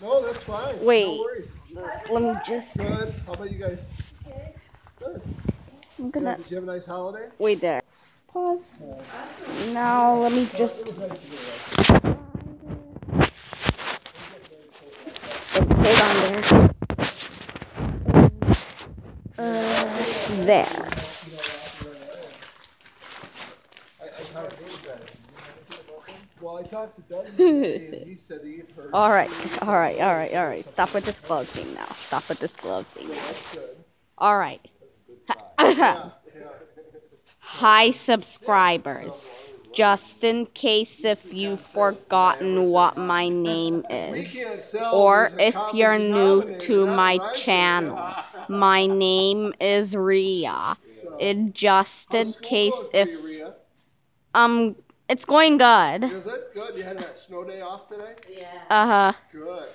No, that's fine. Wait. No worries. Let me just. Good. How about you guys? Good. I'm gonna. Did you have a nice holiday? Wait there. Pause. Now let me just. Hold on there. There. Well, I talked to Doug and he said he had heard. All right. Stop with this glove thing now. Stop with this glove thing now. All right. Hi, subscribers. Just in case if you've forgotten what my name is, or if you're new to my channel, my name is Ria. Just in case if it's going good. Is it good? You had that snow day off today? Yeah. Good.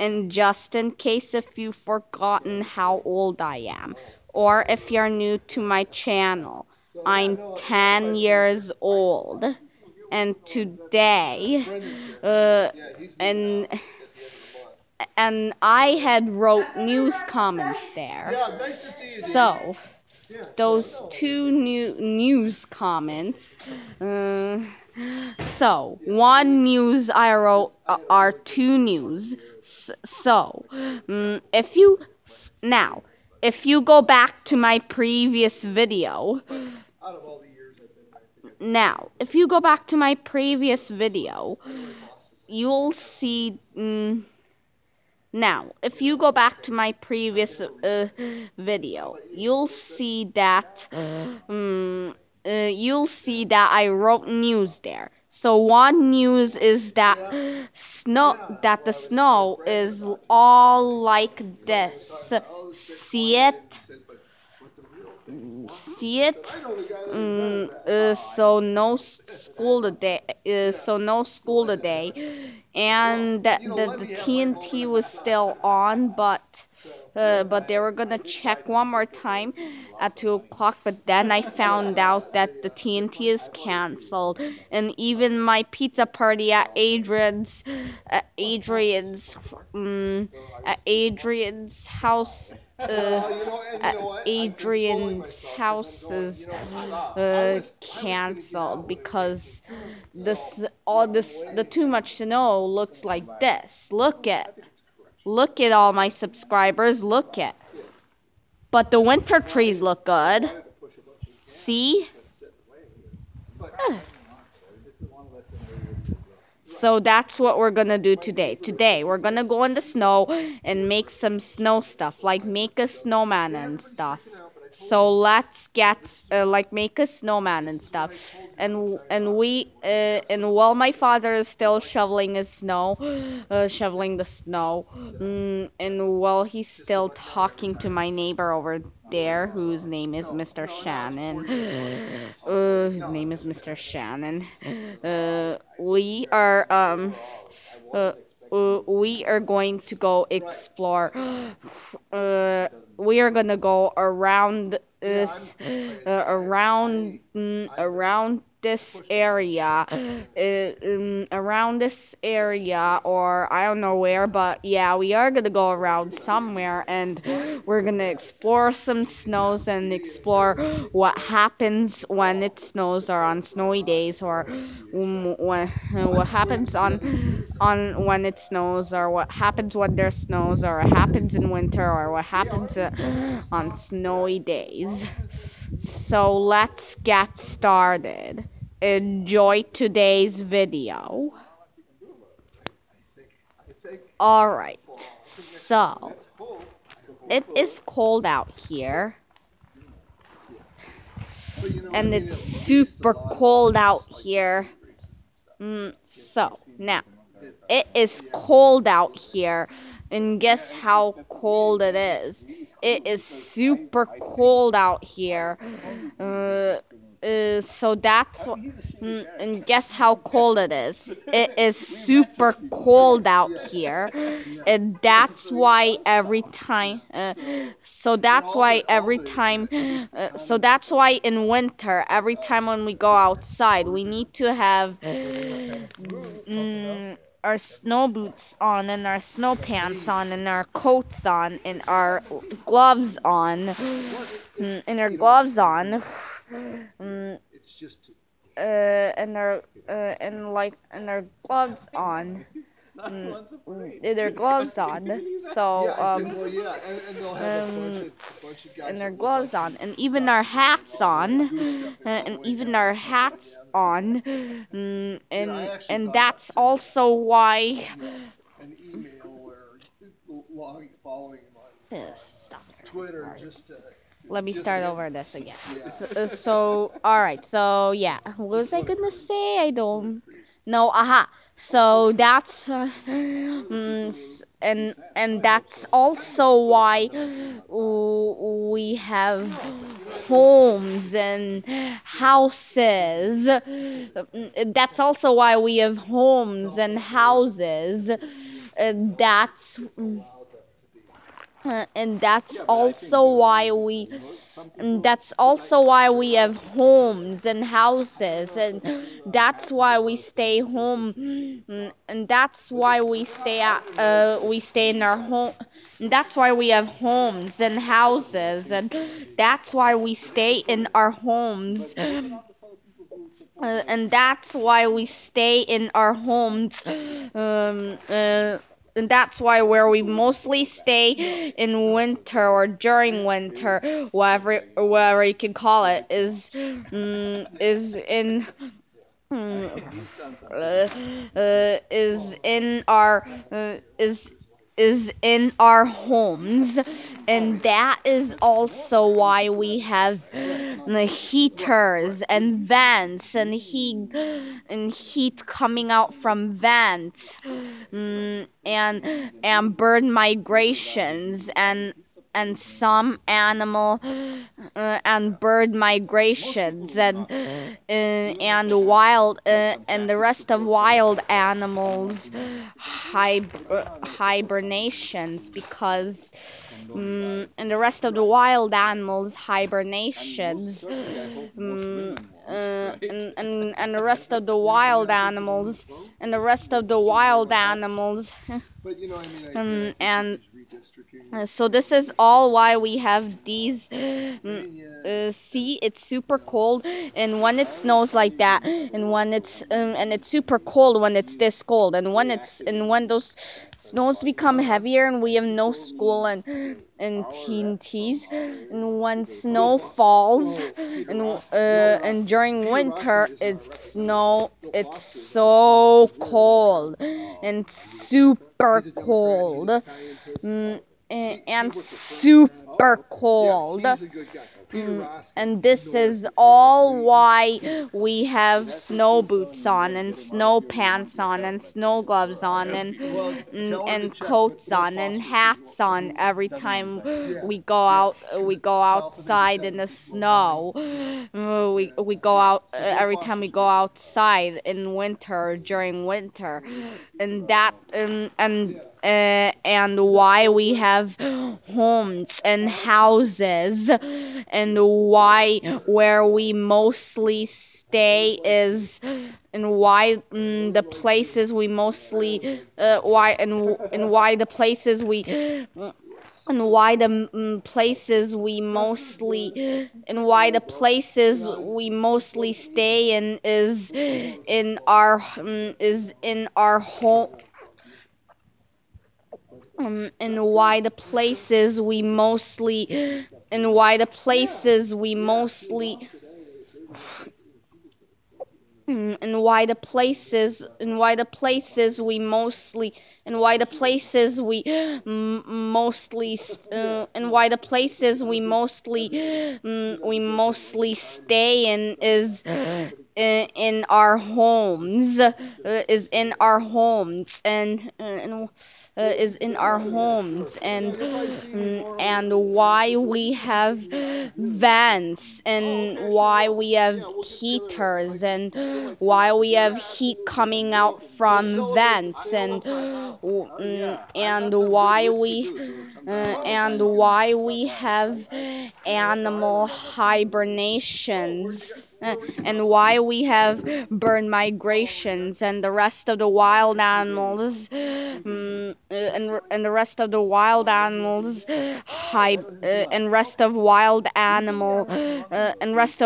And just in case if you've forgotten how old I am, or if you're new to my channel, I'm 10 years old. And today, and I had wrote news comments there. Yeah, nice to see you. So, those two news comments. So, one news I wrote are two news. So, if you go back to my previous video. Out of all the years I've been there. Now, if you go back to my previous video, you'll see. Now, if you go back to my previous video, you'll see that I wrote news there. So one news is that the snow is all like this. See it? See it? So no school today. And the TNT was still on, but they were gonna check one more time at 2 o'clock. But then I found out that the TNT is canceled, and even my pizza party at Adrian's house. Adrian's house is canceled because the too much snow looks like this. Look at all my subscribers. Look at. But the winter trees look good. See? So that's what we're gonna do today. Today we're gonna go in the snow and make some snow stuff, like make a snowman and stuff. So let's get make a snowman and stuff. And while my father is still shoveling the snow, and while he's still talking to my neighbor over there, whose name is Mr. Shannon. His name is Mr. Shannon. We are going to go explore. We are gonna go around this area, or I don't know where, but yeah, we are gonna go around somewhere, and we're gonna explore some snows and explore what happens when it snows, or on snowy days, or what happens on when it snows, or what happens when there snows, or what happens in winter, or what happens on snowy days. So let's get started. Enjoy today's video. Alright, so it is cold out here. And it's super cold out here. So, now, it is cold out here. And guess how cold it is? It is super cold out here. So that's and guess how cold it is. It is super cold out here, and that's why every time. So that's why in winter, every time when we go outside, we need to have. our snow boots on, and our snow pants on, and our coats on, and our gloves on, and our gloves on. It's just And our gloves on. Their gloves on. So yeah, I said, well, yeah, and they'll have a bunch of guys and their that look gloves like on, and even our hats on, and even our hats on, and that's also why. an email or following him on Stop. Twitter just to. Let me just start to- over this again. Yeah. So, all right. So, yeah. What was I gonna say? I don't know. Aha. So that's and that's also why we have homes and houses. That's also why we have homes and houses. That's and that's also why we have homes and houses, and that's why we stay home, and that's why we stay in our home. And that's why we have homes and houses, and that's why we stay in our homes. And that's why we stay in our homes. And that's why where we mostly stay in winter or during winter, whatever you can call it, is in is in our is in our homes, and that is also why we have the heaters and vents and heat coming out from vents, and bird migrations and some animal and bird migrations and the rest of wild animals hibernations, because and the rest of the wild animals hibernations, and the rest of the wild animals But you know, I mean, and redistricting. so this is all why we have these. See, it's super cold, and when it snows like that, and it's super cold when it's this cold, and when those snows become heavier, and we have no school and TNTs, and when snow falls, and during winter it's so cold and super cold. And super cold. Yeah, he's a good guy. Peter Raskin. And this is all why we have snow boots on, and snow pants on, and snow gloves on, and coats on, and hats on every time we go outside in the snow. We go out every time we go outside in winter or during winter, and that and why we have homes and houses, and why where we mostly stay is, and why the places we mostly why and why the places we and why the places we mostly and why the places we mostly stay in is in our home, and why the places we mostly and why the places we mostly and why the places we mostly and why the places we mostly and why the places we mostly stay in is in our homes, is in our homes, and is in our homes, and why we have vents, and why we have heaters, and why we have heat coming out from vents, and why we have animal hibernations, and why we have bird migrations and the rest of the wild animals, and the rest of the wild animals, and rest of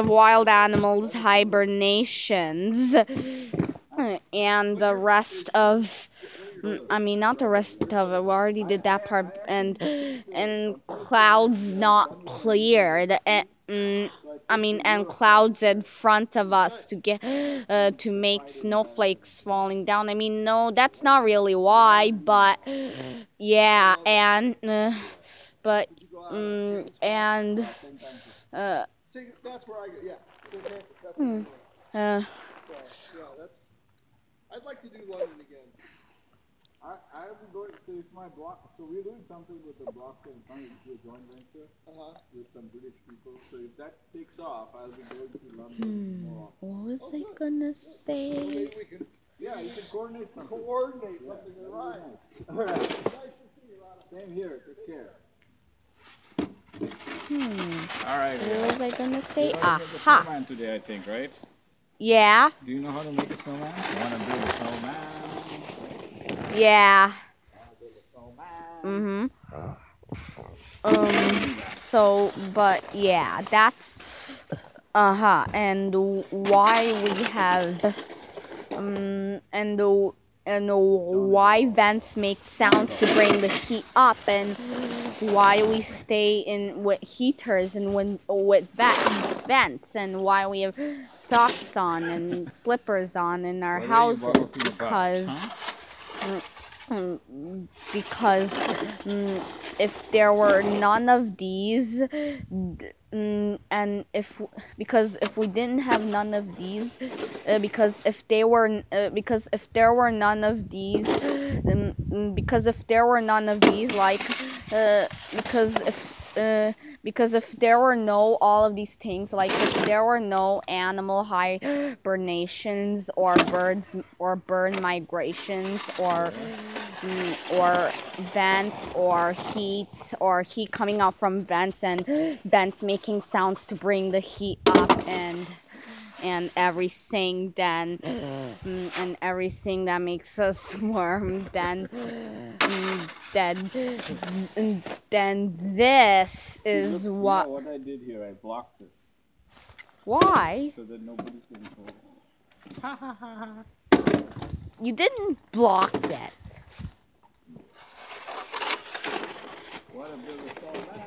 wild animals hibernations, and the rest of. I mean, not the rest of it. We already did that part, and clouds not cleared, and clouds in front of us to make snowflakes falling down. I mean, no, that's not really why, but yeah, and but and See, that's where I go. Yeah. See, okay, that's uh, yeah, that's. I'd like to do London again. I will go. So it's my block. So we're doing something with the blockchain fund, a joint venture with some British people. So if that takes off, I'll be going to London more. what was I gonna say? Well, maybe we can Yeah, you can coordinate something. coordinate something. All right. All right. Nice to see you, Rana. Same here. Take care. All right. What was I gonna say? You're gonna make a Aha! snowman today, I think, right? Yeah, Do you know how to make a snowman? You want to build a snowman? yeah. Snowman. So, but yeah, that's and why we have and why vents make sounds to bring the heat up, and why we stay in with heaters and with vents, and why we have socks on and slippers on in our What are you houses, talking about, because if there were none of these, and if we didn't have none of these, because if there were none of these, because if there were no all of these things, like if there were no animal hibernations or bird migrations or vents or heat coming out from vents, and vents making sounds to bring the heat up, and everything, then and everything that makes us warm, then this is what. You know what I did here? I blocked this Why? so that nobody can go. You didn't block it. What a build a snowman.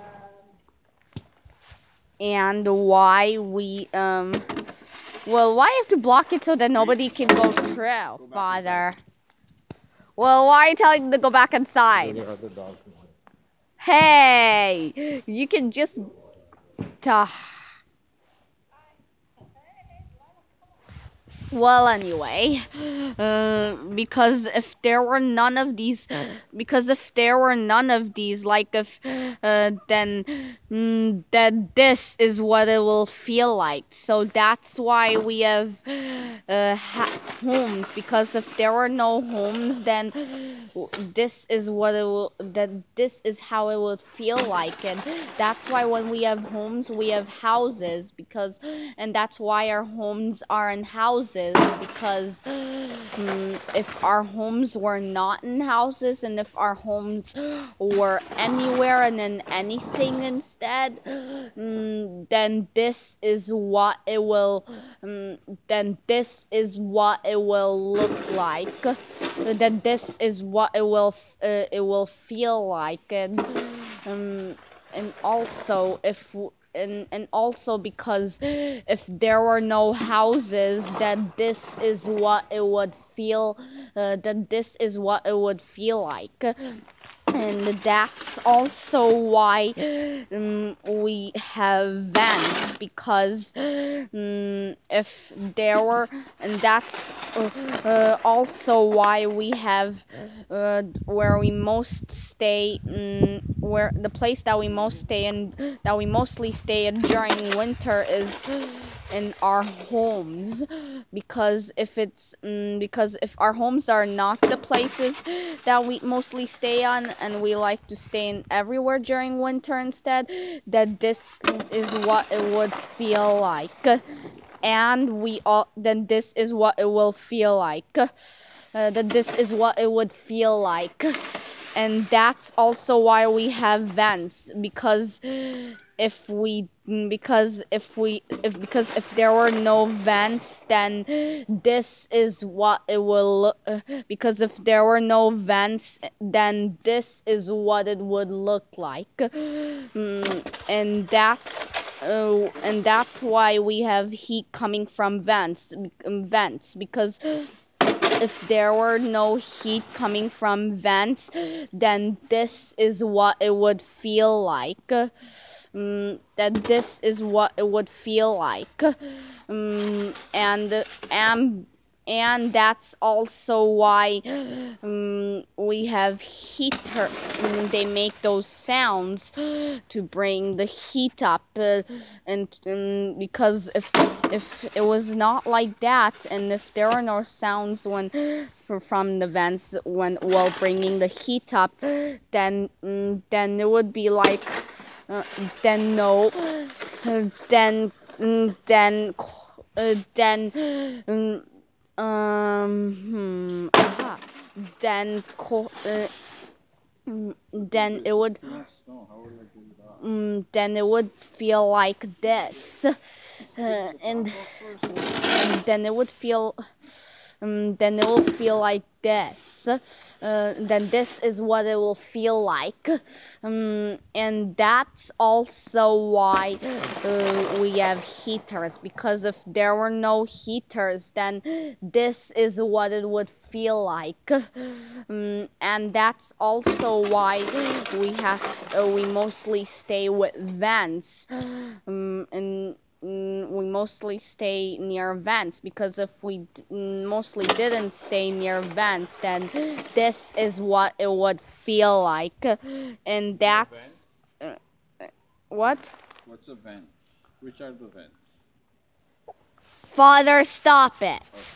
And why we well, why have to block it so that nobody can go through, Father? Well, why are you telling them to go back inside? Hey, you can just well, anyway, because if there were none of these, like if, then this is what it will feel like. So that's why we have homes. Because if there were no homes, then this is how it would feel like, and that's why when we have homes, we have houses, and that's why our homes are in houses. Because if our homes were not in houses, and if our homes were anywhere and in anything instead, then this is what it will look like. Then this is what it will feel like, and also because if there were no houses, then this is what it would feel. Like. And that's also why we have vents, because if there were, and that's also why we have where we most stay, where the place that we most stay in, that we mostly stay in during winter, is in our homes. Because if our homes are not the places that we mostly stay on, and we like to stay in everywhere during winter instead, that this is what it would feel like. and we all then this is what it will feel like. Then this is what it would feel like, and that's also why we have vents, because if there were no vents, then this is what it will look. Because if there were no vents, then this is what it would look like. And that's why we have heat coming from vents. Because if there were no heat coming from vents, then this is what it would feel like. That this is what it would feel like. And that's also why we have heater. They make those sounds to bring the heat up, and because if it was not like that, and if there were no sounds from the vents while bringing the heat up, then it would be like then it would then it would feel like this, and then it would feel then it will feel like this. Then this is what it will feel like, and that's also why we have heaters, because if there were no heaters, then this is what it would feel like. And that's also why we mostly stay with vents, and we mostly stay near vents, because if we mostly didn't stay near vents, then this is what it would feel like. And that's what? What's the vents? Which are the vents? Father, stop it. Okay.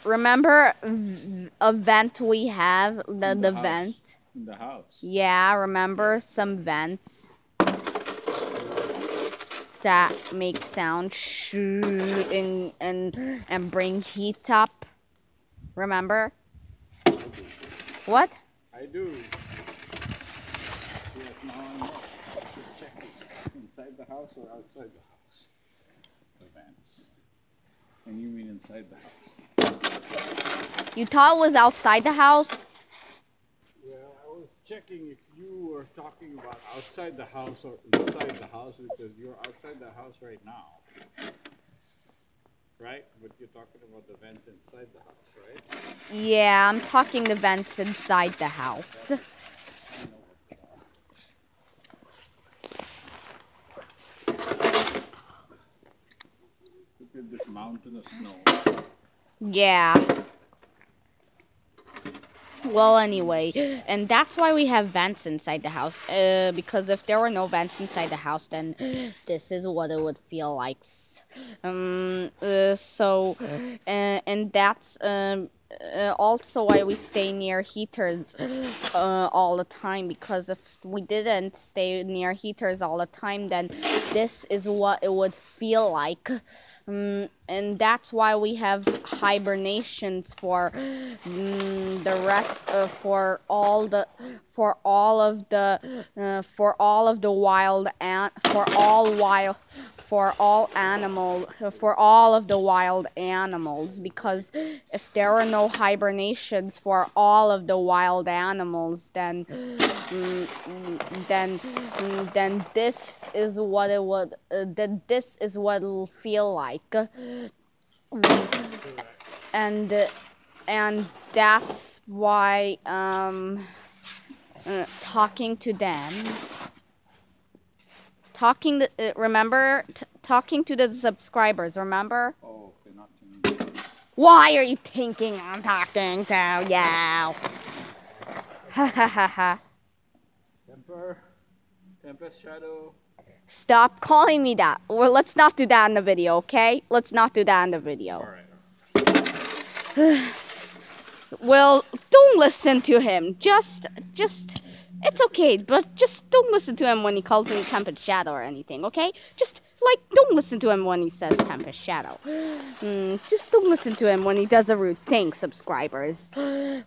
Remember a vent we have, the vent? In the house. Yeah, remember some vents that make sound and bring heat up. Remember? What? I do. Yes, now I know. Check inside the house or outside the house. The vents. And you mean inside the house? You thought it was outside the house? Well, I was checking if you were talking about outside the house or inside the house, because you're outside the house right now. Right? But you're talking about the vents inside the house, right? Yeah, I'm talking the vents inside the house. Look at this mountain of snow. Yeah. Well, anyway, and that's why we have vents inside the house, because if there were no vents inside the house, then this is what it would feel like. And that's also why we stay near heaters all the time, because if we didn't stay near heaters all the time, then this is what it would feel like. And that's why we have hibernations for the rest for all of the wild animals, because if there were no hibernations for all of the wild animals, then this is what it would this is what it'll feel like. And that's why talking to them, remember, talking to the subscribers, remember? Oh, okay, not to me. Why are you thinking I'm talking to you? Ha ha ha ha. Tempest Shadow. Stop calling me that. Well, let's not do that in the video, okay? Let's not do that in the video. All right. Well, don't listen to him. Just, it's okay, but just don't listen to him when he calls me Tempest Shadow or anything, okay? Just Like, don't listen to him when he says Tempest Shadow. Just don't listen to him when he does a rude thing, subscribers.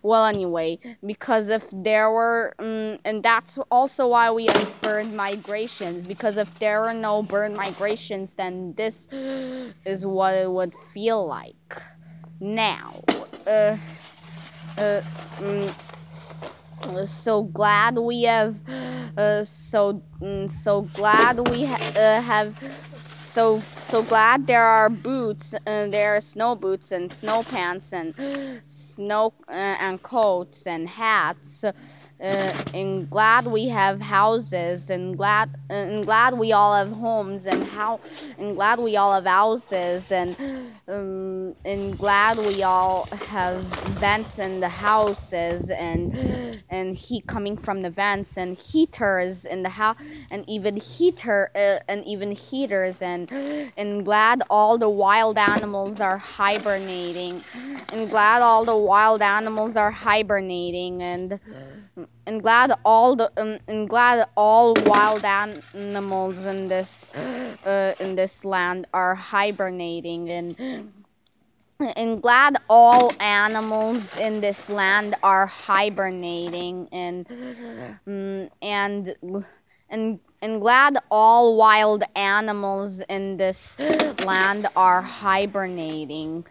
Well, anyway, because if there were, and that's also why we have bird migrations, because if there were no bird migrations, then this is what it would feel like. Now, so glad we have so glad there are boots, there are snow boots and snow pants and snow and coats and hats, and glad we have houses, and glad we all have homes, and glad we all have houses, and glad we all have vents in the houses, and heat coming from the vents, and heaters in the house, and even heaters, and glad all the wild animals are hibernating, and glad all the wild animals are hibernating, and glad all wild animals in this land are hibernating, and glad all animals in this land are hibernating, and glad all wild animals in this land are hibernating.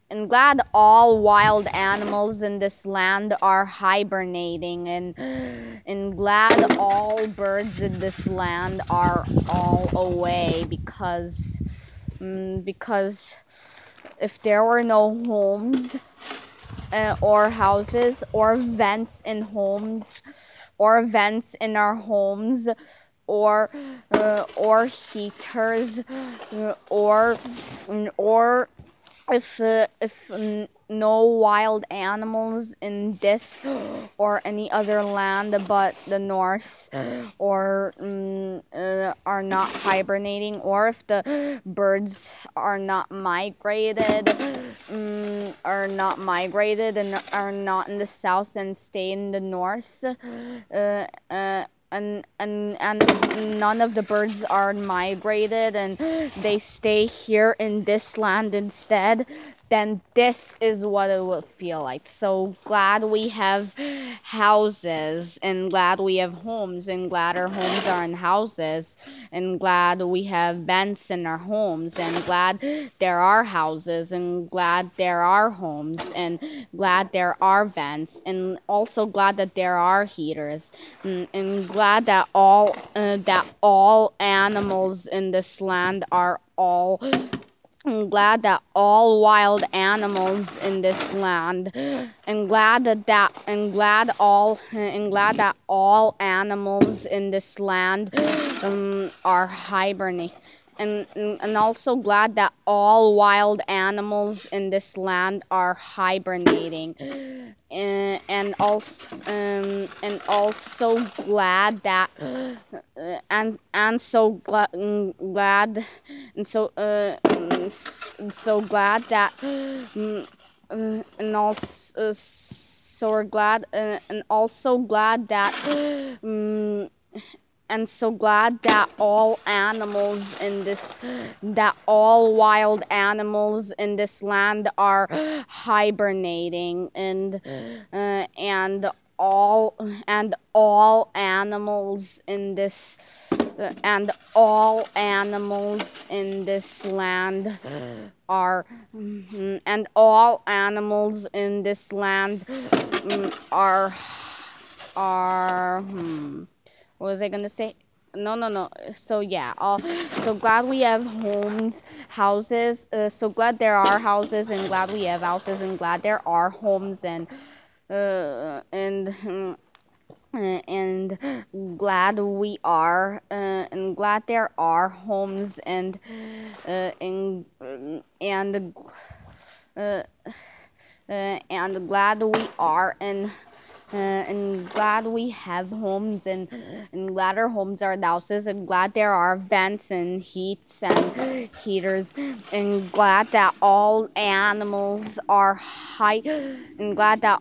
And glad all wild animals in this land are hibernating, and glad all birds in this land are all away, because if there were no homes, or houses, or vents in homes, or vents in our homes, or heaters, or if no wild animals in this or any other land but the north, or are not hibernating, or if the birds are not migrated, and are not in the south and stay in the north, and none of the birds are migrated, and they stay here in this land instead, then this is what it would feel like. So glad we have houses, and glad we have homes, and glad our homes are in houses, and glad we have vents in our homes, and glad there are houses, and glad there are homes, and glad there are vents, and also glad that there are heaters, and glad that all animals in this land are all. I'm glad that all wild animals in this land, and glad that all animals in this land are hibernating, and also glad that all wild animals in this land are hibernating, and also glad that so glad that and also so we're glad, and also glad that and so glad that all wild animals in this land are hibernating, and all animals in this land are what was I gonna say? No. So yeah, so glad we have houses. So glad there are houses, and glad we have houses, and glad there are homes, and glad we are, and glad there are homes, and glad we are, and glad we have homes, and glad our homes are houses, and glad there are vents and heats and heaters, and glad that all animals are and glad that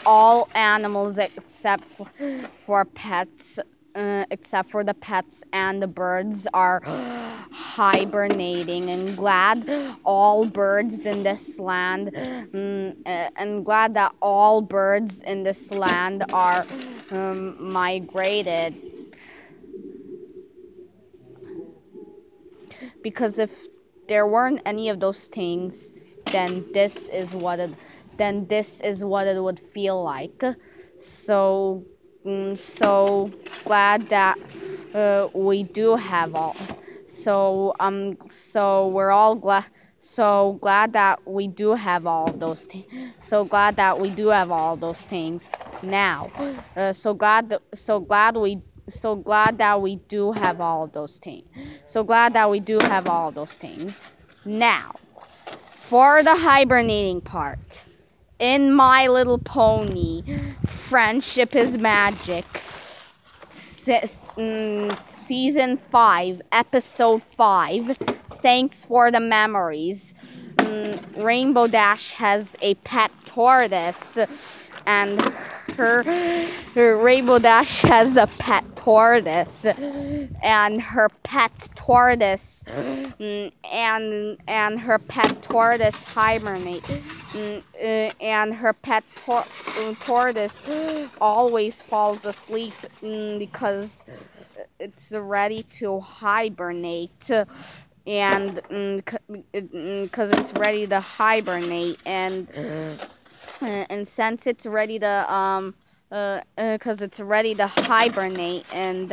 all animals except for pets except for the pets and the birds are hibernating, and glad all birds in this land, and glad that all birds in this land are migrated. Because if there weren't any of those things, then this is what it would feel like. So glad that we do have all. So we're all glad. So glad that we do have all of those things. So glad that we do have all those things now. So glad that we do have all of those things. So glad that we do have all of those things now. For the hibernating part, in My Little Pony, Friendship is Magic, Season 5, Episode 5, Thanks for the Memories. Rainbow Dash has a pet tortoise, and her Rainbow Dash has a pet tortoise, and her pet tortoise and her pet tortoise hibernate, and her pet tortoise always falls asleep because it's ready to hibernate. And because it's ready to hibernate, and since it's ready to because it's ready to hibernate, and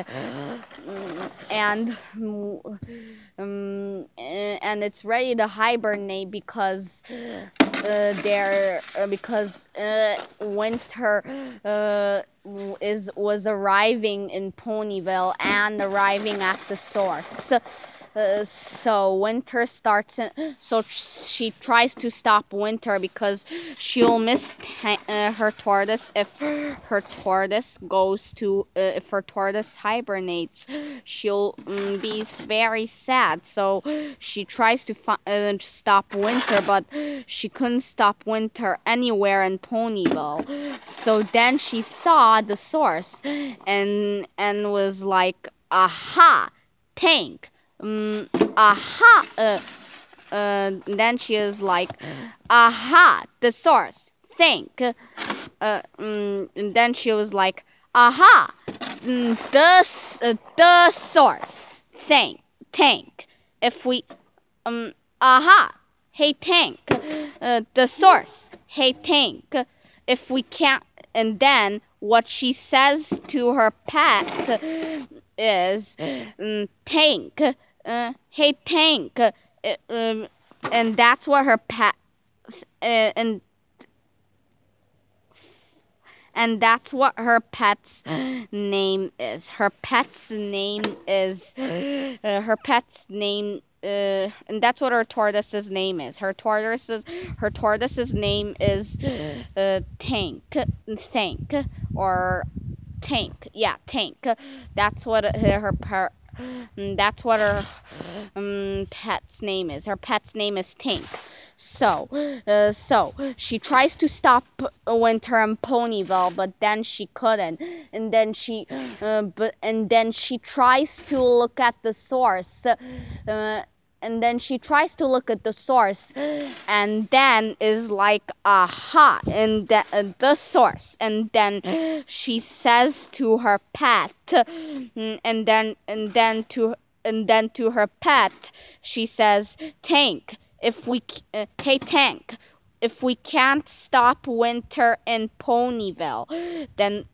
it's ready to hibernate because winter was arriving in Ponyville and arriving at the source. So winter starts. So she tries to stop winter because she'll miss her tortoise if her tortoise if her tortoise hibernates. She'll be very sad. So she tries to stop winter, but she couldn't stop winter anywhere in Ponyville. So then she saw the source and was like, aha, tank. Then she is like, aha, the source, think. And then she was like, aha, the source, tank. If we, aha, hey tank, the source, hey tank. If we can't, and then what she says to her pet is, tank, hey tank, and that's what her pet, and that's what her pet's name is. Her pet's name is, and that's what her tortoise's name is. Her tortoise's name is Tank, or Tank. Yeah, Tank. That's what her pet's name is. Her pet's name is Tank. So she tries to stop winter in Ponyville, but then she couldn't. And then she tries to look at the source. And then she tries to look at the source, and then is like, aha, and the source. And then she says to her pet, and then to her pet, she says, Tank, hey Tank, if we can't stop winter in Ponyville, then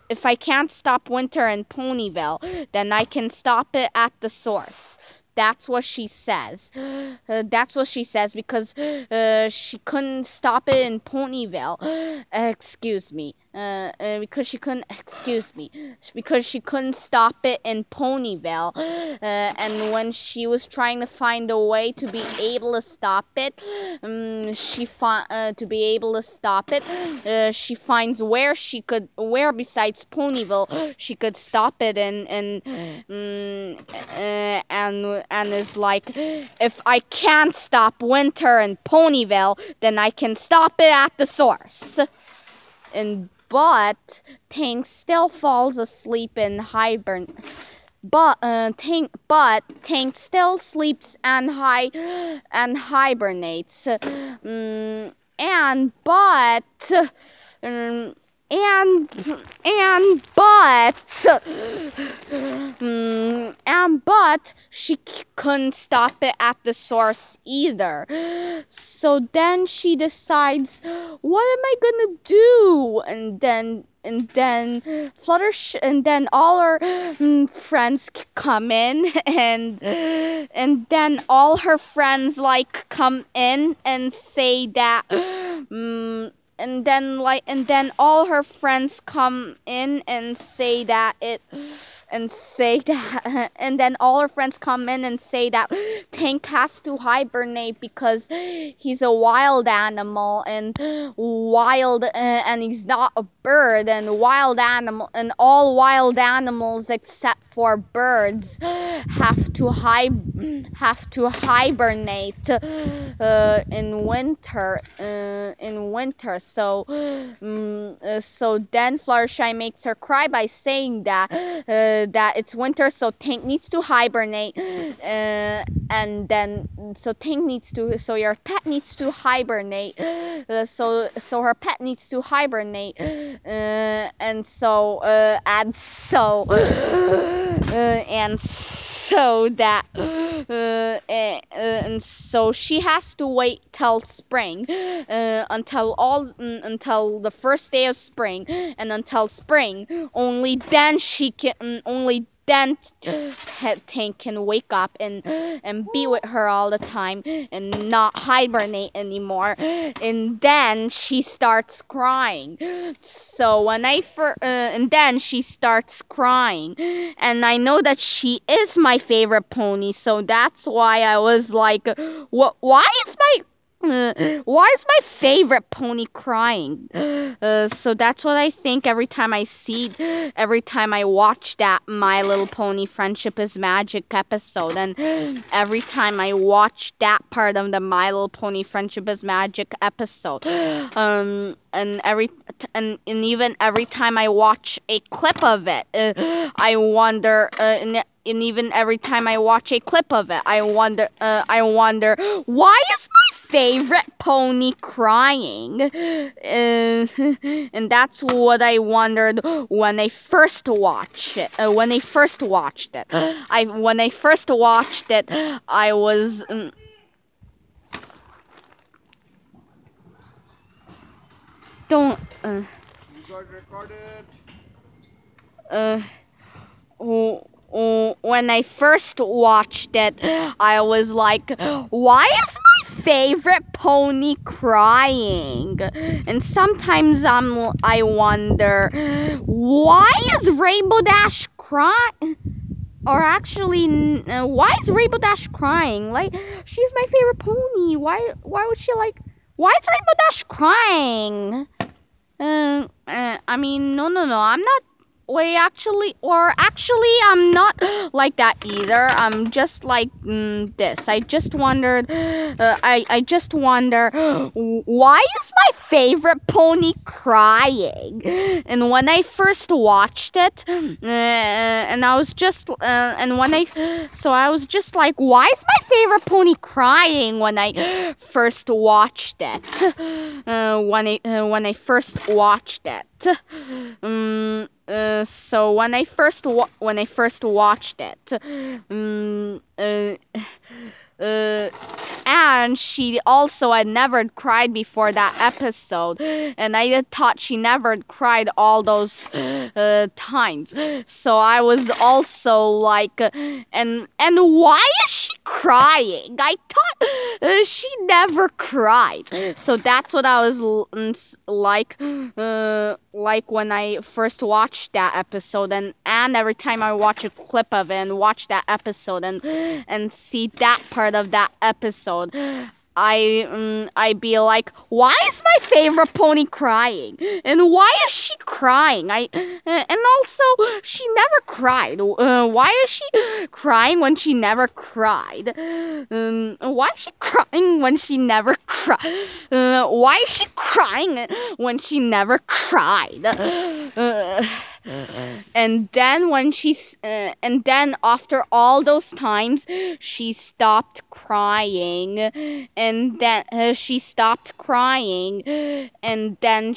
if I can't stop winter in Ponyville, then I can stop it at the source. That's what she says. That's what she says because she couldn't stop it in Ponyville. Excuse me. Because she couldn't stop it in Ponyville. And when she was trying to find a way to be able to stop it, she finds where besides Ponyville she could stop it, and is like, if I can't stop winter in Ponyville, then I can stop it at the source. And but Tank still falls asleep in hibernation. But Tank still sleeps and hibernates. But she couldn't stop it at the source either. So then she decides, what am I gonna do? And then Fluttershy, and then all her friends come in, and then all her friends like come in and say that and then all her friends come in and say that and then all her friends come in and say that Tank has to hibernate because he's a wild animal, and he's not a bird, and all wild animals except for birds have to hibernate in winter. So then Fluttershy makes her cry by saying that it's winter, so Tank needs to hibernate, and then so your pet needs to hibernate, so her pet needs to hibernate, and so she has to wait till spring, until the first day of spring, and until spring, only then Tank can wake up and be with her all the time and not hibernate anymore, and then she starts crying. So and then she starts crying, and I know that she is my favorite pony, so that's why I was like, why is my favorite pony crying? So that's what I think every time I watch that My Little Pony Friendship is Magic episode, and every time I watch that part of the My Little Pony Friendship is Magic episode, and even every time I watch a clip of it, I wonder. And even every time I watch a clip of it, I wonder, why is my favorite pony crying? And that's what I wondered when I first watched it. When I first watched it, I was. Don't. You got recorded. When I first watched it, I was like, why is my favorite pony crying? And sometimes I wonder, why is Rainbow Dash crying? Or actually, why is Rainbow Dash crying? Like, she's my favorite pony. Why would she like? Why is Rainbow Dash crying? I mean, no, I'm not. Actually, I'm not like that either. I'm just like this. I just wondered. I just wonder, why is my favorite pony crying? And when I first watched it, and I was just, I was just like, why is my favorite pony crying? When I first watched it, when I first watched it. So when I first watched it, and she also had never cried before that episode, and I thought she never cried all those times. So I was also like, and why is she crying? I thought she never cries. So that's what I was like when I first watched that episode, and every time I watch a clip of it and watch that episode and see that part of that episode, I'd be like, why is my favorite pony crying? And why is she crying? And also, she never cried. Why is she crying when she never cried? Why is she crying when she never cried? Why is she crying when she never cried? And then after all those times, she stopped crying, and then she stopped crying, and then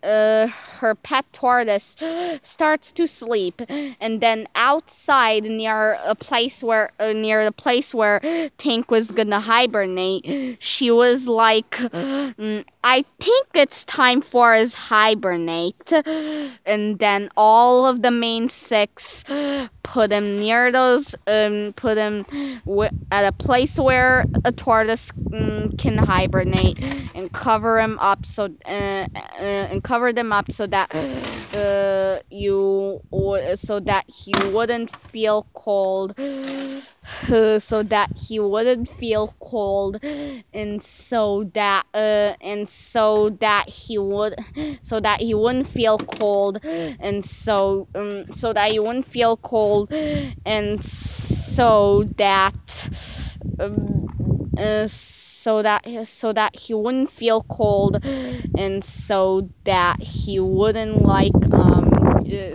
her pet tortoise starts to sleep, and then outside near the place where Tank was gonna hibernate, she was like, I think it's time for his hibernate. And then all of the main six put him near those, put him at a place where a tortoise can hibernate, and cover him up so that he wouldn't feel cold. So that he wouldn't feel cold, and so that he wouldn't feel cold, and so that he wouldn't feel cold, and so that he wouldn't feel cold, and so that he wouldn't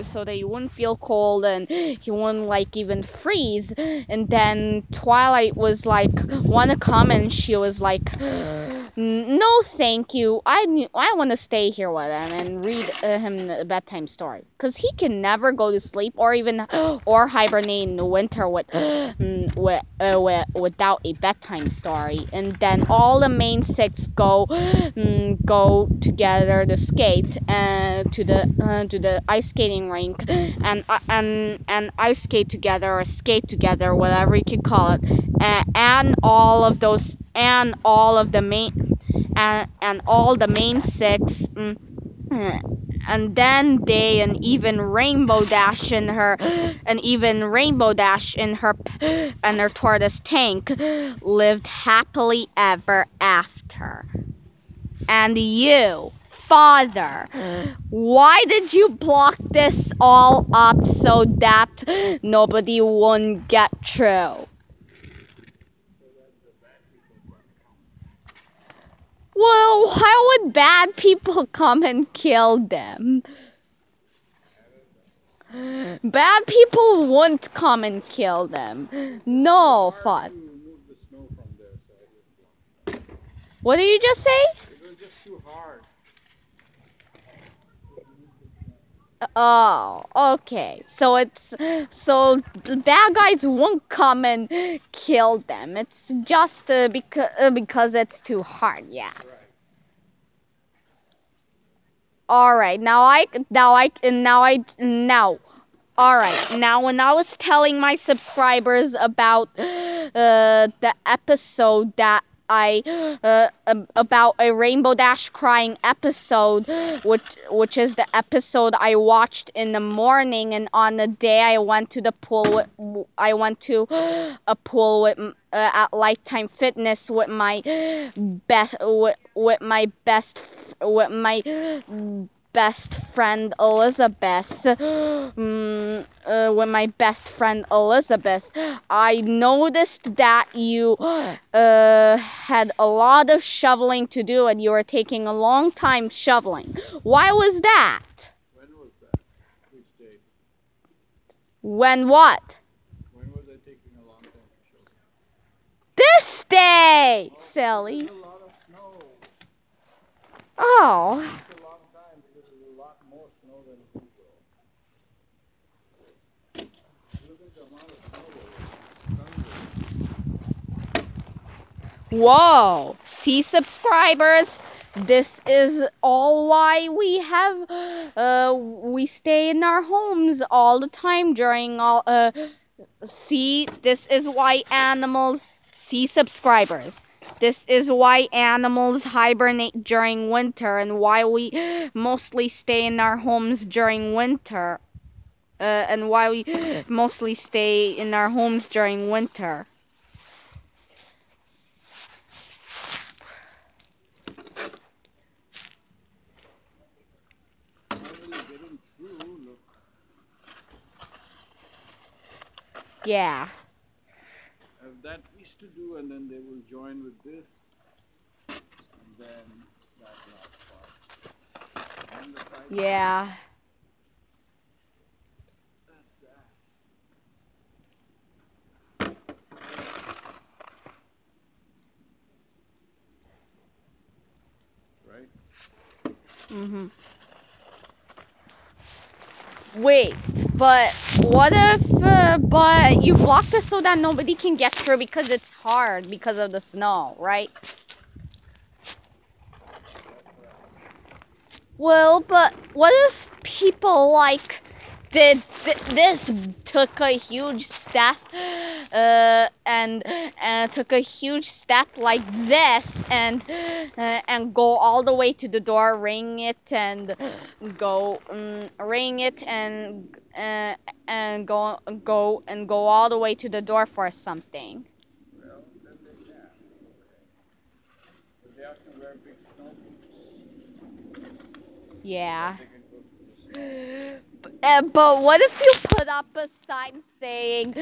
so that he wouldn't feel cold, and he wouldn't even freeze. And then Twilight was like, wanna come, and she was like, no thank you, I want to stay here with him and read him a bedtime story, because he can never go to sleep or hibernate in the winter without a bedtime story. And then all the main six go together to skate to the ice skating rink, and ice skate together, or skate together, whatever you could call it, and all the main six, and then they even Rainbow Dash and her and her tortoise Tank lived happily ever after. And you, Father, why did you block this all up so that nobody wouldn't get through? Well, why would bad people come and kill them? Bad people wouldn't come and kill them. No, Father. What did you just say? It was just too hard. Oh, okay. So the bad guys won't come and kill them. It's just because it's too hard. Yeah. All right. Now, when I was telling my subscribers about the episode that about a Rainbow Dash crying episode, which is the episode I watched in the morning, and on the day I went to a pool at Lifetime Fitness with my best friend Elizabeth. I noticed that you had a lot of shoveling to do, and you were taking a long time shoveling. Why was that? When was that? Which day? When what? When was I taking a long time to shovel? This day, silly. There's a lot of snow. Oh. It's a long time because there's a lot more snow than usual. Look at the amount of snow there. Whoa. See, subscribers, this is all why we stay in our homes all the time during see, this is why animals, see, subscribers, this is why animals hibernate during winter, and why we mostly stay in our homes during winter. and why we mostly stay in our homes during winter. Yeah. That is to do, and then they will join with this, and then that last part. And the side Yeah. That's that. Right? Mhm. Wait, but what if, but you blocked it so that nobody can get through because it's hard because of the snow, right? Well, but what if people like did this, took a huge step, and took a huge step like this, and go all the way to the door, ring it, and go ring it, and go all the way to the door for something. Well, then they can. Okay. But they have to wear big snow boots. Yeah. They can go through the snow. But what if you put up a sign saying,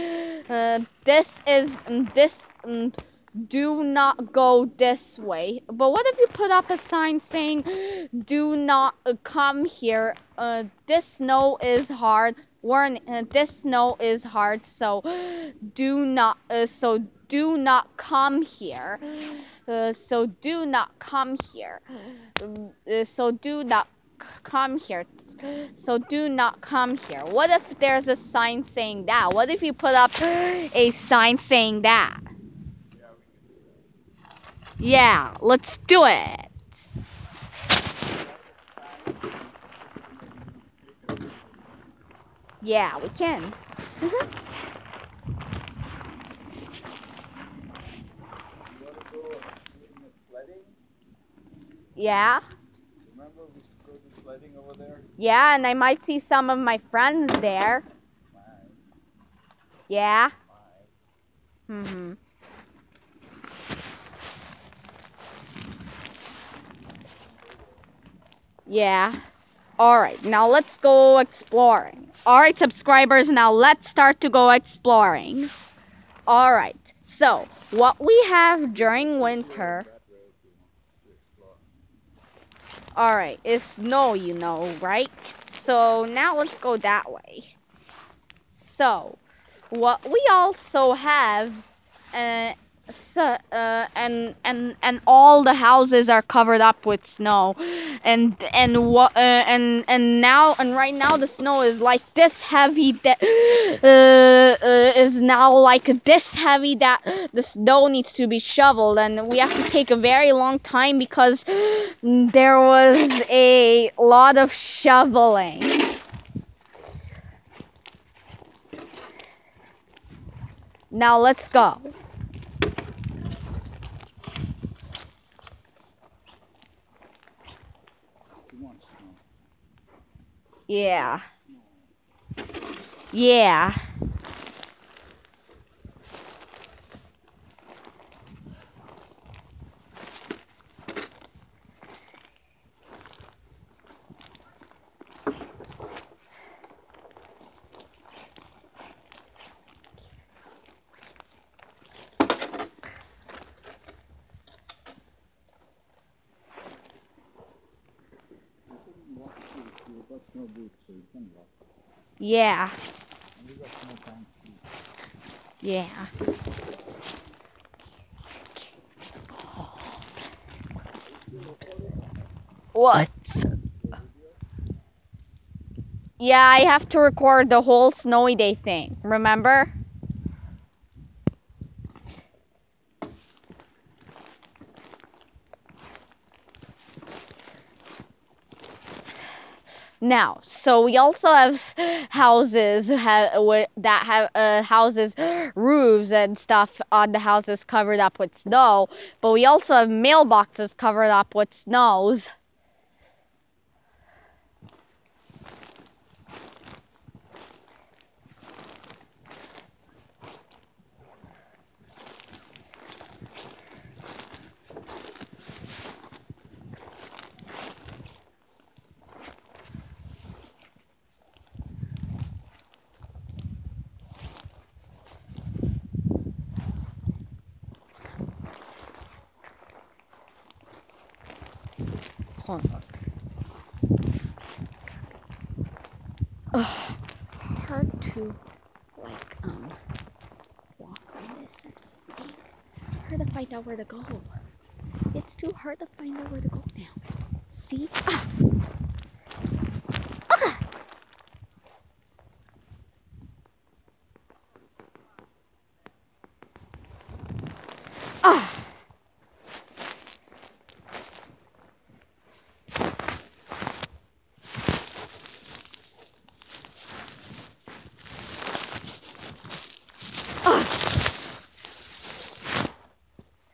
do not go this way. But what if you put up a sign saying, do not come here. This snow is hard. This snow is hard, so do not come here. So do not come here. So do not come here. So do not come here. What if there's a sign saying that? What if you put up a sign saying that? Yeah, let's do it. Yeah, we can. You want to go sledding? Yeah. Remember we should go to sledding over there? Yeah, and I might see some of my friends there. Yeah. Mm-hmm. Yeah. Alright, now let's go exploring. Alright, subscribers, now let's start to go exploring. Alright, so what we have during winter. Alright, is snow, you know, right? So now let's go that way. So, what we also have, and all the houses are covered up with snow, and right now the snow is like this heavy that is now like this heavy that the snow needs to be shoveled, and we have to take a very long time because there was a lot of shoveling. Now let's go. Yeah. Yeah. Yeah. Yeah. What? Yeah, I have to record the whole snowy day thing, remember? Now, so we also have houses that have houses, roofs and stuff on the houses covered up with snow, but we also have mailboxes covered up with snows. Hold on. Ugh, hard to like walk on this or something. Hard to find out where to go. It's too hard to find out where to go now. See? Ah! Ah! Ah!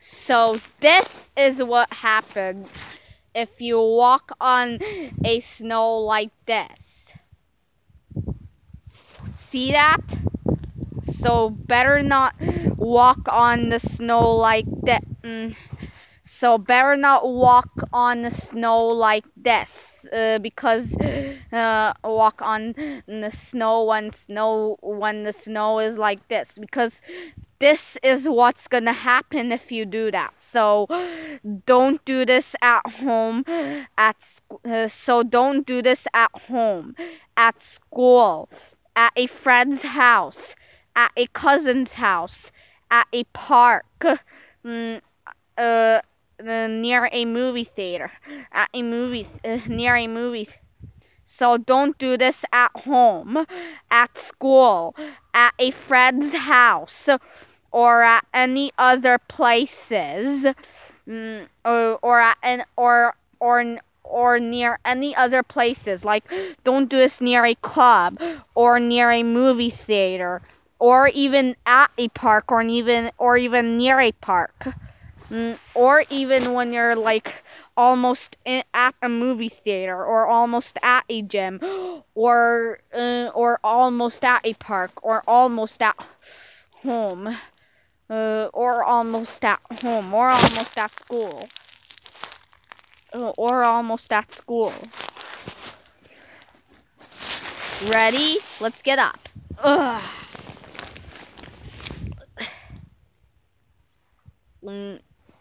So this is what happens if you walk on a snow like this. See that? So better not walk on the snow like that. So better not walk on the snow like this, because walk on the snow when the snow is like this, because this is what's gonna happen if you do that. So don't do this at home, so don't do this at home, at school, at a friend's house, at a cousin's house, at a park, near a movie theater, at a movie, near a movie. So don't do this at home, at school, at a friend's house, or at any other places, or near any other places. Like, don't do this near a club, or near a movie theater, or even at a park, or even near a park. Or even when you're like almost at a movie theater, or almost at a gym, or almost at a park, or almost at home, or almost at home, or almost at school, or almost at school. Ready? Let's get up. Ugh.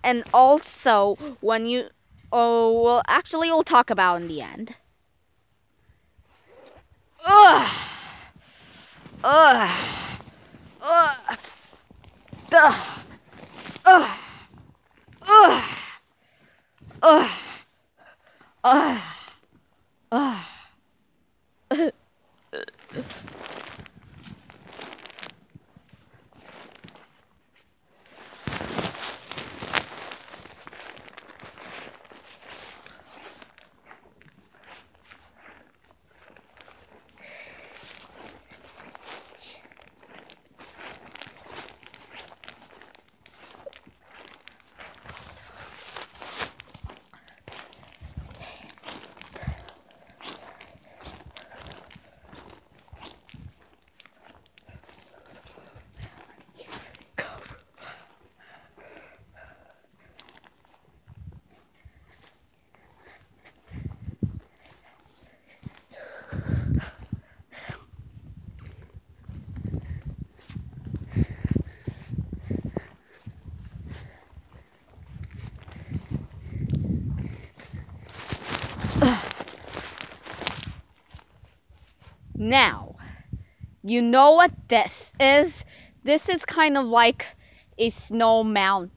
And also, when you, well, actually, we'll talk about in the end. Ugh. Ugh. Ugh. Duh. Ugh. Ugh. Ugh. Ugh. Ugh. Now, you know what this is? This is kind of like a snow mountain.